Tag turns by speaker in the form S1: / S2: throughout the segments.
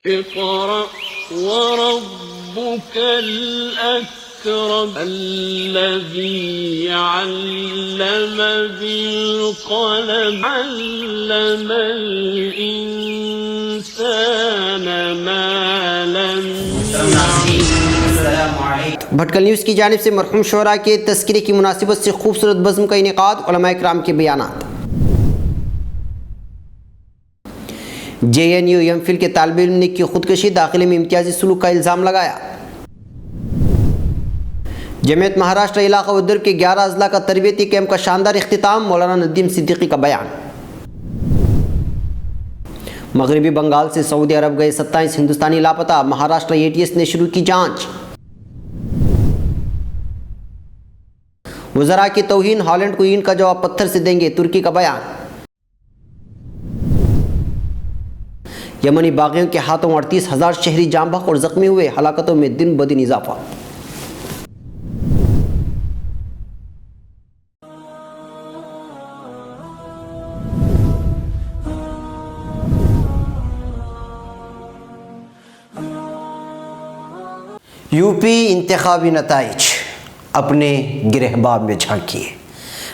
S1: اقرأ وربك الأكرم الذي علم بالقلم علم الإنسان ما لم يعلم.
S2: بھٹکل نیوز کی جانب سے مرحوم شعراء کے تذکرے کی مناسبت سے خوبصورت بزم کا انعقاد. علماء کرام کے بیانات. JNU ایم فل کے طالب علم نے کی خودکشی, داخلے میں امتیازی سلوک کا الزام لگایا. جمعیت مہاراشٹر علاقہ ودر کے 11 اضلاع کا تربیتی کیمپ کا شاندار اختتام. مولانا ندیم صدیقی کا بیان. مغربی بنگال سے سعودی عرب گئے 27 ہندوستانی لاپتہ, مہاراشٹر ATS نے شروع کی جانچ. وزراء کی توہین, ہالینڈ کو اینٹ کا جواب پتھر سے دیں گے, ترکی کا بیان. یمنی باغیوں کے ہاتھوں 38,000 شہری جاں بحق اور زخمی ہوئے, ہلاکتوں میں دن بدن اضافہ. UP انتخابی نتائج اپنے گرہباب میں جھانکیے.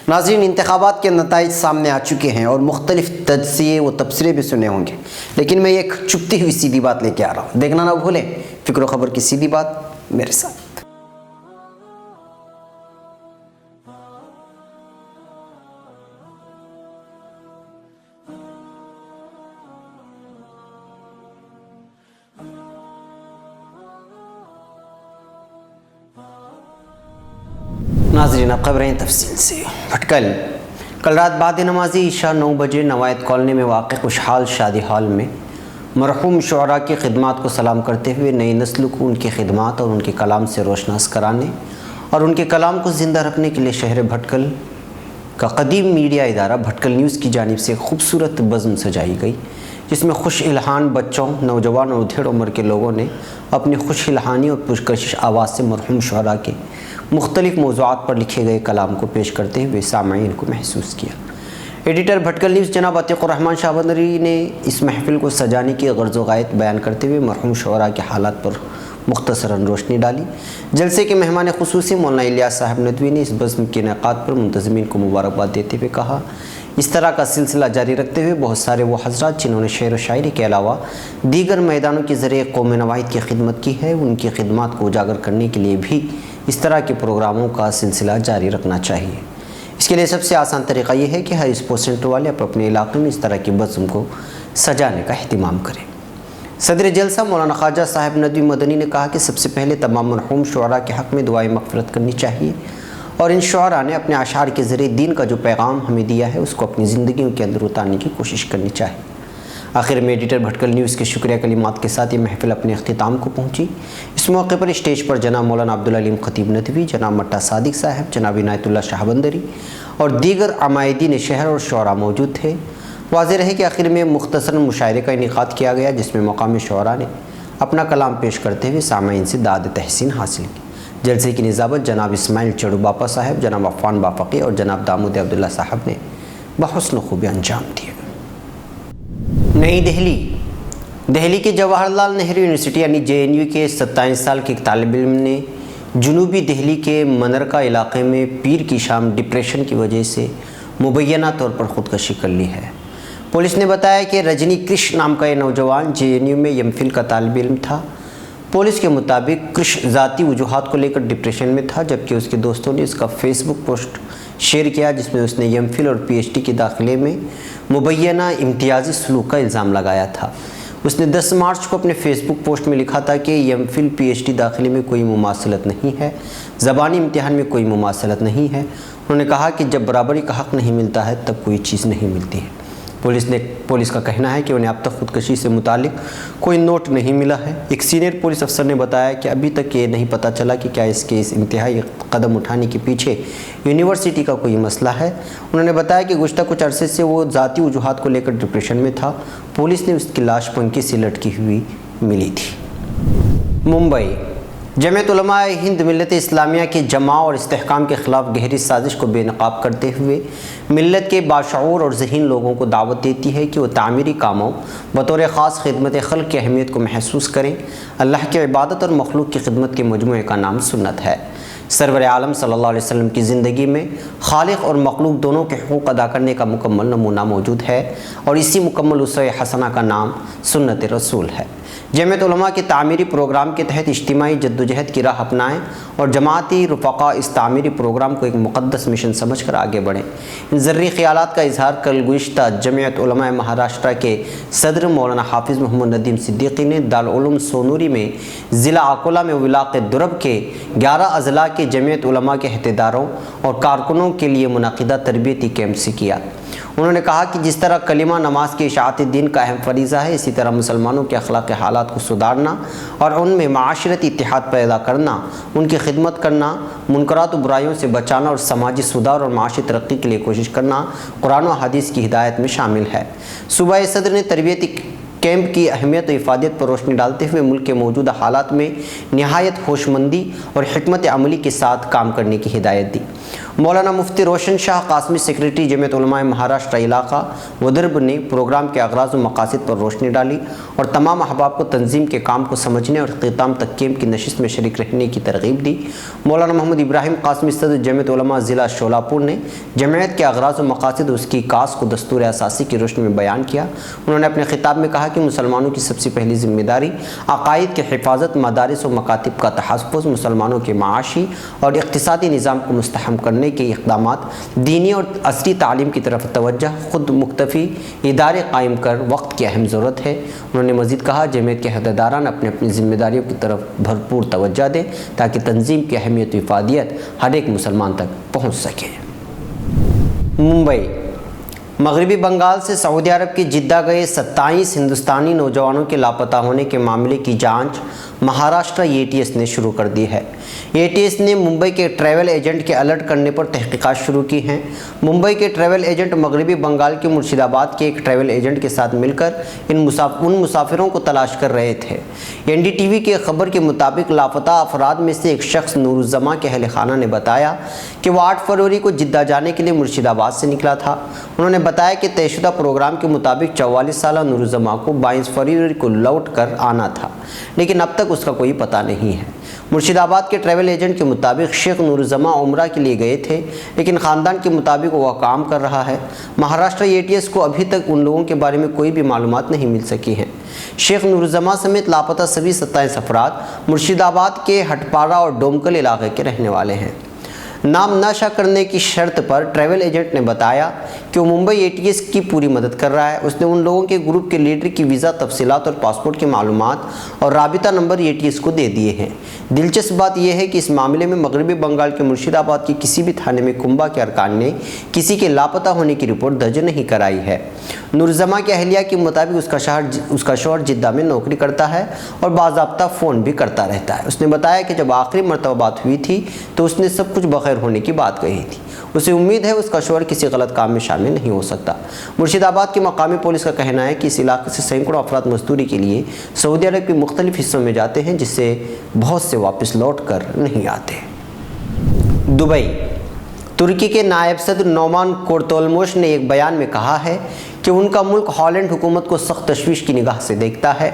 S2: ناظرین, انتخابات کے نتائج سامنے آ چکے ہیں اور مختلف تجزیے و تبصرے بھی سنے ہوں گے, لیکن میں ایک چپتی ہوئی سیدھی بات لے کے آ رہا ہوں. دیکھنا نہ بھولیں, فکر و خبر کی سیدھی بات میرے ساتھ. ناظرین, اب خبریں تفصیل سے. بھٹکل. کل رات بعد نمازی عشاء 9 بجے نوایت کالونی میں واقع خوشحال شادی ہال میں مرحوم شعراء کی خدمات کو سلام کرتے ہوئے نئی نسل کو ان کی خدمات اور ان کے کلام سے روشناس کرانے اور ان کے کلام کو زندہ رکھنے کے لیے شہر بھٹکل کا قدیم میڈیا ادارہ بھٹکل نیوز کی جانب سے خوبصورت بزم سجائی گئی, جس میں خوش الحان بچوں, نوجوان اور ادھیڑ عمر کے لوگوں نے اپنی خوش الحانی اور پرکشش آواز سے مرحوم شعراء کے مختلف موضوعات پر لکھے گئے کلام کو پیش کرتے ہوئے سامعین کو محسوس کیا. ایڈیٹر بھٹکل نیوز جناب عتیق الرحمن شاہ بندری نے اس محفل کو سجانے کی غرض و غایت بیان کرتے ہوئے مرحوم شعراء کے حالات پر مختصراً روشنی ڈالی. جلسے کے مہمان خصوصی مولانا الیاس صاحب ندوی نے اس بزم کے انعقاد پر منتظمین کو مبارکباد دیتے ہوئے کہا, اس طرح کا سلسلہ جاری رکھتے ہوئے بہت سارے وہ حضرات جنہوں نے شعر و شاعری کے علاوہ دیگر میدانوں کے ذریعے قوم نواحید کی خدمت کی ہے, ان کی خدمات کو اجاگر کرنے کے لیے بھی اس طرح کے پروگراموں کا سلسلہ جاری رکھنا چاہیے. اس کے لیے سب سے آسان طریقہ یہ ہے کہ ہر اسپورٹس سینٹر والے اپنے علاقے میں اس طرح کی بزم کو سجانے کا اہتمام کریں. صدر جلسہ مولانا خواجہ صاحب ندوی مدنی نے کہا کہ سب سے پہلے تمام مرحوم شعراء کے حق میں دعائیں مغفرت کرنی چاہیے, اور ان شعراء نے اپنے اشعار کے ذریعے دین کا جو پیغام ہمیں دیا ہے اس کو اپنی زندگیوں کے اندر اتارنے کی کوشش کرنی چاہیے. آخر میں ایڈیٹر بھٹکل نیوز کے شکریہ کلمات کے ساتھ یہ محفل اپنے اختتام کو پہنچی. اس موقع پر اسٹیج پر جناب مولانا عبدالعلیم خطیب ندوی, جناب مٹا صادق صاحب, جناب عنایت اللہ شاہ بندری اور دیگر عمائدین شہر اور شعراء موجود تھے. واضح رہے کہ آخر میں مختصراً مشاعرے کا انعقاد کیا گیا, جس میں مقامی شعراء نے اپنا کلام پیش کرتے ہوئے سامعین سے داد تحسین حاصل کی. جلسے کی نظامت جناب اسماعیل چڑو باپا صاحب, جناب عفان بافقی اور جناب دامود عبداللہ صاحب نے بحسن خوبی انجام دیا. نئی دہلی کے جواہر لال نہرو یونیورسٹی یعنی JNU کے 27 سال کے ایک طالب علم نے جنوبی دہلی کے منرکا علاقے میں پیر کی شام ڈپریشن کی وجہ سے مبینہ طور پر خودکشی کر لی ہے. پولیس نے بتایا کہ رجنی کرش نام کا یہ نوجوان JNU میں MPhil کا طالب علم تھا. پولیس کے مطابق کرش ذاتی وجوہات کو لے کر ڈپریشن میں تھا, جبکہ اس کے دوستوں نے اس کا فیس بک پوسٹ شیئر کیا جس میں اس نے MPhil اور PhD کے داخلے میں مبینہ امتیازی سلوک کا الزام لگایا تھا. اس نے 10 مارچ کو اپنے فیس بک پوسٹ میں لکھا تھا کہ MPhil PhD داخلے میں کوئی مماثلت نہیں ہے, زبانی امتحان میں کوئی مماثلت نہیں ہے. انہوں نے کہا کہ جب برابری کا حق نہیں ملتا ہے تب کوئی چیز نہیں ملتی ہے. پولیس کا کہنا ہے کہ انہیں اب تک خودکشی سے متعلق کوئی نوٹ نہیں ملا ہے. ایک سینئر پولیس افسر نے بتایا کہ ابھی تک یہ نہیں پتہ چلا کہ کیا اس کے اس انتہائی قدم اٹھانے کے پیچھے یونیورسٹی کا کوئی مسئلہ ہے. انہوں نے بتایا کہ گزشتہ کچھ عرصے سے وہ ذاتی وجوہات کو لے کر ڈپریشن میں تھا. پولیس نے اس کی لاش پنکھی سے لٹکی ہوئی ملی تھی. ممبئی. जमीयत उलमा हिंद मिल्लत इस्लामिया के जमा और इस्तेहकाम के ख़िलाफ़ गहरी साजिश को बेनकाब करते हुए मिल्लत के बाशऊर और ज़हीन लोगों को दावत देती है कि वो तामीरी कामों बतौर ख़ास खिदमत खल्क़ की अहमियत को महसूस करें। अल्लाह की इबादत और मखलूक की खिदमत के मजमूए का नाम सुन्नत है। सरवर आलम सल्लल्लाहु अलैहि वसल्लम की ज़िंदगी में खालिक और मखलूक दोनों के हुकूक़ अदा करने का मुकम्मल नमूना मौजूद है और इसी मुकम्मल उसवे हसना का नाम सुन्नत रसूल है। जमीयत उलमा के तामीरी प्रोग्राम के तहत इज्तिमाई जद्दोजहद की राह अपनाएँ और जमाती रफ़क़ा इस तामीरी प्रोग्राम को एक मुक़द्दस मिशन समझ कर आगे बढ़ें। इन ज़र्री ख़यालात का इजहार कल गुज़िश्ता जमीयत उलमा महाराष्ट्र के सदर मौलाना हाफिज़ मोहम्मद नदीम सिद्दीकी ने दारुल उलूम सोनूरी में ज़िला अकोला में इलाक़े दुरब के 11 अज़ला के जमीयत उलमा के अहदेदारों और कारकुनों के लिए मुनक़िदा तरबियती कैंप से किया। उन्होंने कहा कि जिस तरह कलिमा नमाज के इशाअत दीन का अहम फरीज़ा है, इसी तरह मुसलमानों के अखलाक़ हालात को सुधारना और उनमें माशरती इत्तेहाद पैदा करना, उनकी खिदमत करना, मुनकरात और बुराइयों से बचाना और समाजी सुधार और माशी तरक्की के लिए कोशिश करना कुरान और हदीस की हिदायत में शामिल है। सूबा सदर ने तरबियती कैंप की अहमियत और इफ़ादत पर रोशनी डालते हुए मुल्क के मौजूदा हालात में नहायत होशमंदी और हिकमत अमली के साथ काम करने की हिदायत दी। मौलाना मुफ्ती रोशन शाह कासमी सेक्रेटरी जमीयत उलमा महाराष्ट्र इलाका वदर्ब ने प्रोग्राम के अगराज़ और मकासद पर रोशनी डाली और तमाम अहबाब को तंजीम के काम को समझने और इख्तिताम तक कैंप की नशिस्त में शरीक रहने की तरगीब दी। मौलाना मोहम्मद इब्राहिम कासमी सदर जमीयत उलमा ज़िला शोलापुर ने जमीयत के अगराज़ और मकासद उसकी कास को दस्तूर असासी की रोशनी में बयान किया। उन्होंने अपने खिताब में कहा कि मुसलमानों की सबसे पहली जिम्मेदारी अकायद की हिफाजत, मदारिस और मकातिब का तहफ़्फ़ुज़, मुसलमानों के माशी और इक़्तिसादी निज़ाम को मुस्तहम करने के इक़दामात, दीनी और असरी तालीम की तरफ तवज्जो, खुद मुक्तफ़ी इदारे कायम कर वक्त की अहम ज़रूरत है। उन्होंने मज़ीद कहा जमीयत के अहदेदारान अपनी अपनी ज़िम्मेदारियों की तरफ भरपूर तवज्जो दें ताकि तंजीम की अहमियत व इफ़ादियत हर एक मुसलमान तक पहुँच सके। मुंबई मगरबी बंगाल से सऊदी अरब के जिद्दा गए 27 हिंदुस्तानी नौजवानों के लापता होने के मामले की जांच महाराष्ट्र ATS ने शुरू कर दी है। ATS ने मुंबई के ट्रैवल एजेंट के अलर्ट करने पर तहकीकात शुरू की हैं। मुंबई के ट्रैवल एजेंट मगरबी बंगाल के मुर्शिदाबाद के एक ट्रैवल एजेंट के साथ मिलकर उन मुसाफिरों को तलाश कर रहे थे। NDTV की खबर के मुताबिक लापता अफराद में से एक शख्स नूरुज़्ज़मा के अहल खाना ने बताया कि वह 8 फरवरी को जिद्दा जाने के लिए मुर्शिदाबाद से निकला था। उन्होंने बताया कि तयशुदा प्रोग्राम के मुताबिक 44 साला नूरुज़्ज़मा को 22 फरवरी को लौट कर आना था, लेकिन अब तक उसका कोई पता नहीं है। मुर्शिदाबाद के ट्रैवल एजेंट के मुताबिक शेख नूरुज़्ज़मा उम्रा के लिए गए थे, लेकिन ख़ानदान के मुताबिक वह काम कर रहा है। महाराष्ट्र ATS को अभी तक उन लोगों के बारे में कोई भी मालूमात नहीं मिल सकी हैं। शेख नूरुज़्ज़मा समेत लापता सभी 27 अफराद मुर्शिदाबाद के हटपारा और डोमकल इलाके के रहने वाले हैं। नाम नशा करने की शर्त पर ट्रैवल एजेंट ने बताया कि वो मुंबई ATS की पूरी मदद कर रहा है। उसने उन लोगों के ग्रुप के लीडर की वीज़ा तफसीलात और पासपोर्ट की मालूमात और राबिता नंबर ATS को दे दिए हैं। दिलचस्प बात यह है कि इस मामले में मगरबी बंगाल के मुर्शिदाबाद के किसी भी थाने में कुंभा के अरकान ने किसी के लापता होने की रिपोर्ट दर्ज नहीं कराई है। नूरुज़्ज़मा के अहलिया के मुताबिक उसका शौहर जिद्दा में नौकरी करता है और बाज़ाब्ता फ़ोन भी करता रहता है। उसने बताया कि जब आखिरी मरतबा बात हुई थी तो उसने सब कुछ बखैर होने की बात कही थी। उसे उम्मीद है उसका शौहर किसी गलत काम में शामिल नहीं हो सकता। मुर्शिदाबाद की मकामी पुलिस का कहना है कि इस इलाके से सैकड़ों अफराद मजदूरी के लिए सऊदी अरब के मुख्तलिफ हिस्सों में जाते हैं, जिससे बहुत से वापस लौट कर नहीं आते। दुबई तुर्की के नायब सदर नोमान कुर्तुलमुश ने एक बयान में कहा है कि उनका मुल्क हॉलैंड हुकूमत को सख्त तशवीश की निगाह से देखता है।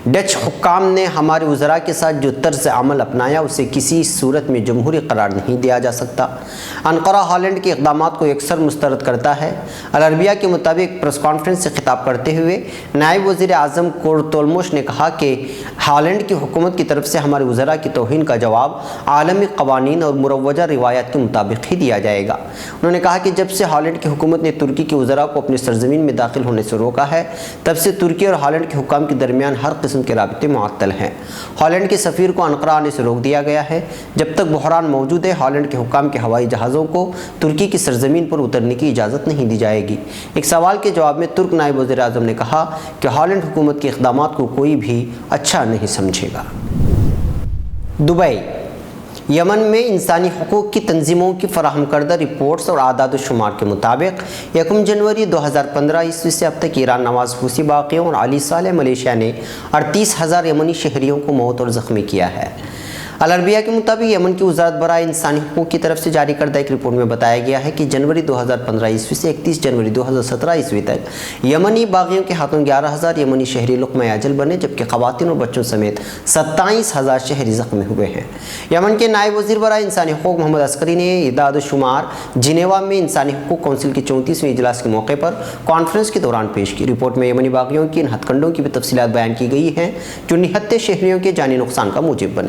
S2: डच हुक्काम ने हमारे वज़रा के साथ जो तर्ज़ अमल अपनाया उसे किसी सूरत में जमहूरी करार नहीं दिया जा सकता। अनक़रा हॉलैंड के इक़दामात को अक्सर मुस्तरद करता है। अल अरबिया के मुताबिक प्रेस कॉन्फ्रेंस से खिताब करते हुए नायब वज़ीर आज़म कुर्तुलमुश ने कहा कि हॉलैंड की हुकूमत की तरफ से हमारे वज़रा की तौहीन का जवाब आलमी क़वानीन और मुरव्वजा रिवायात के मुताबिक ही दिया जाएगा। उन्होंने कहा कि जब से हॉलैंड की हुकूमत ने तुर्की के वज़रा को अपनी सरज़मीन में दाखिल होने से रोका है, तब से तुर्की और हॉलैंड के हुक्काम के दरमियान हर किस्म के राबिते मुअत्तल हैं। हॉलैंड के सफ़ीर को अनक़रा आने से रोक दिया गया है। जब तक बहरान मौजूद है, हॉलैंड के हुक्काम के हवाई जहाज़ों को तुर्की की सरज़मीन पर उतरने की इजाज़त नहीं दी जाएगी। एक सवाल के जवाब में तुर्क नायब वज़ीर आज़म ने कहा कि हॉलैंड हुकूमत के इक़दामात को कोई भी अच्छा नहीं समझेगा। दुबई यमन में इंसानी हकूक़ की तंजीमों की फराहम करदा रिपोर्ट्स और आदाद शुमार के मुताबिक 1 जनवरी 2015 ईस्वी से अब तक ईरान नवाज़ हुसी वाक़ियों और अली सालेह मलेशिया ने 38,000 यमनी शहरियों को मौत और ज़ख्मी किया है। अलअरबिया के मुताबिक यमन की वजारत बराए इंसानी हुकूक की तरफ से जारी करदा एक रिपोर्ट में बताया गया है कि जनवरी 2015 ईस्वी से 31 जनवरी 2017 ईस्वी तक यमनी बागियों के हाथों 11,000 यमनी शहरी लुक़्मा अजल बने, जबकि ख़वातीन और बच्चों समेत 27,000 शहरी ज़ख्मी हुए हैं। यमन के नायब वज़ीर बराए इंसानी हुकूक मोहम्मद अस्करी ने इदाद शुमार जिनेवा में इंसानी हुकूक कौंसिल के 34वें इजलास के मौके पर कॉन्फ्रेंस के दौरान पेश की। रिपोर्ट में यमनी बागियों की इन हथकंडों की भी तफसीलात बयान की गई हैं जो निहत्ते शहरियों के जानी नुकसान का मूजिब बने।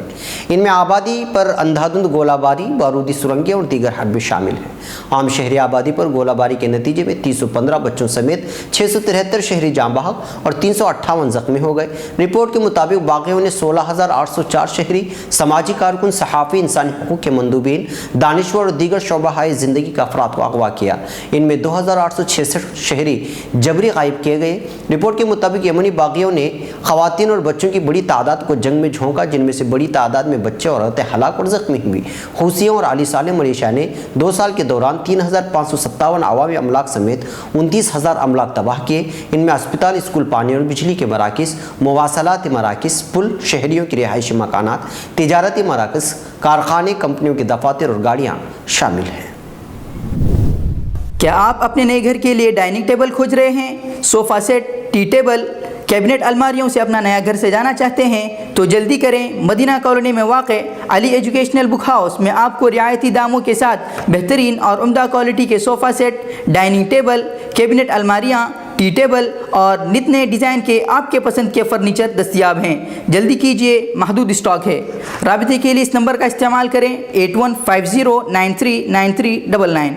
S2: इनमें आबादी पर अंधाधुंध गोलाबारी, बारूदी सुरंगें और दीगर हरबे शामिल हैं। आम शहरी आबादी पर गोलाबारी के नतीजे में 315 बच्चों समेत 673 शहरी जाँ बहक और 358 जख्मी हो गए। रिपोर्ट के मुताबिक बागियों ने 16,804 शहरी, समाजी कारकुन, सहाफ़ी, इंसानी हुकूक के मंदूबीन, दानिश्वर और दीगर शोबाहाए ज़िंदगी का अफराद को अगवा किया। इनमें 2,866 शहरी जबरी गायब किए गए। रिपोर्ट के मुताबिक यमनी बागियों ने ख़वातीन और बच्चों की बड़ी तादाद को जंग में झोंका, जिनमें से बड़ी तादाद में बच्चे और औरतें हलाक और ज़ख्मी हुई। हूसियों और आली साले मलेशिया ने 2 साल के दौरान 3,557 अवामी अमलाक समेत 29,000 अमलाक तबाह किए। इनमें अस्पताल, स्कूल, पानी और बिजली के मराकिज़, मुवासलाती मराकिज़, पुल, शहरियों की रिहायशी मकानात, तिजारती मराकिज़, कारखाने, कंपनियों के दफातर और गाड़ियाँ शामिल हैं।
S3: क्या आप अपने नए घर के लिए डाइनिंग टेबल खोज रहे हैं? Sofa set, tea table, cabinet अलमारियों से अपना नया घर सजाना चाहते हैं तो जल्दी करें। मदीना कॉलोनी में वाक़े अली एजुकेशनल बुक हाउस में आपको रियायती दामों के साथ बेहतरीन और उम्दा क्वालिटी के sofa set, dining table, cabinet अलमारियाँ, टी टेबल और नित नए डिज़ाइन के आपके पसंद के फर्नीचर दस्तियाब हैं। जल्दी कीजिए, महदूद स्टॉक है। राबिते के लिए इस नंबर का इस्तेमाल करें 8150939399।